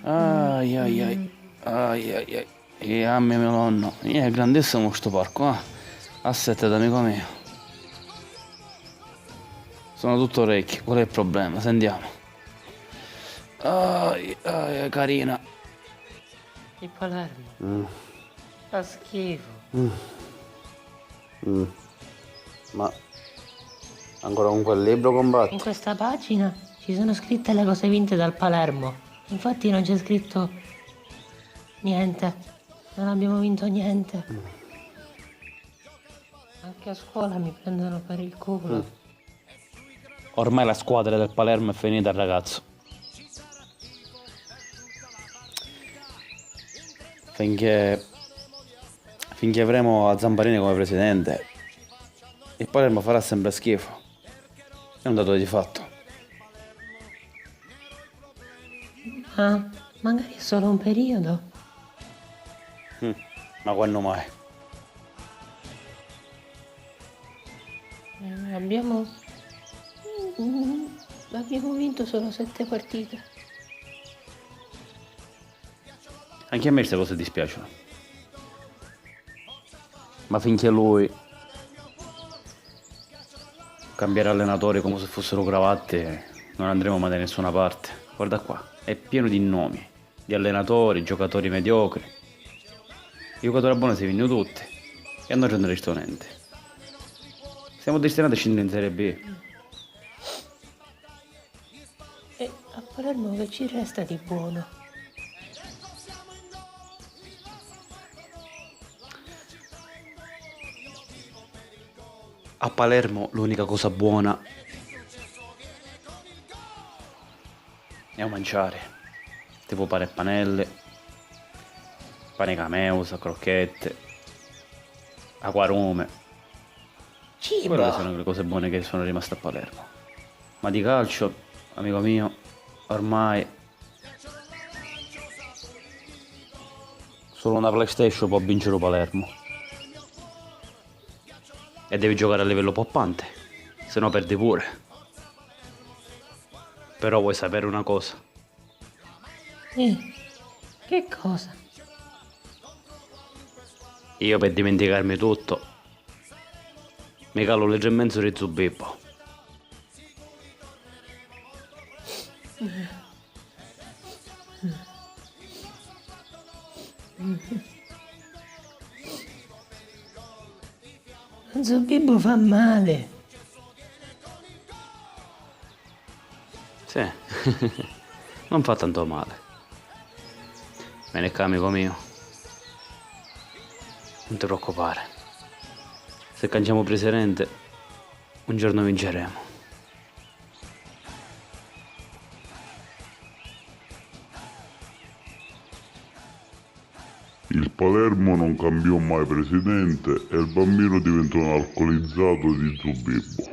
Ai ai ai. Ai ai ai. E a me nonno. È grandissimo sto parco, eh. Aspetta, amico mio. Sono tutto orecchi, qual è il problema? Sentiamo. Ai, ai, carina. Il Palermo. Mm, Fa schifo. mm. Ma ancora con quel libro In combatti? questa pagina ci sono scritte le cose vinte dal Palermo. Infatti non c'è scritto niente. Non abbiamo vinto niente. Anche a scuola mi prendono per il culo. Ormai la squadra del Palermo è finita, ragazzo. Finché avremo a Zamparini come presidente, il Palermo farà sempre schifo. È un dato di fatto. Ma magari è solo un periodo. Ma quando mai? Abbiamo vinto solo 7 partite. Anche a me queste cose dispiacciono. Ma finché lui cambierà allenatore come se fossero cravatte, non andremo mai da nessuna parte. Guarda qua, è pieno di nomi, di allenatori, giocatori mediocri. I giocatori buoni si vincono tutti e a noi non ne resta niente. Siamo destinati a scendere in Serie B. E a Palermo che ci resta di buono? A Palermo l'unica cosa buona è un mangiare, tipo pane e panelle, pane cameusa, crocchette, acquarume. Quelle Cibo! sono le cose buone che sono rimaste a Palermo. Ma di calcio, amico mio, ormai solo una PlayStation può vincere Palermo. E devi giocare a livello poppante, se no perdi pure. Però vuoi sapere una cosa? Che cosa? Io per dimenticarmi tutto mi calo leggermente di Zubibbo. Zobibbo fa male. Sì, non fa tanto male. Me ne amico mio. Non ti preoccupare. Se cangiamo presidente, un giorno vinceremo. Il Palermo non cambiò mai presidente e il bambino diventò un alcolizzato di Zubibbo.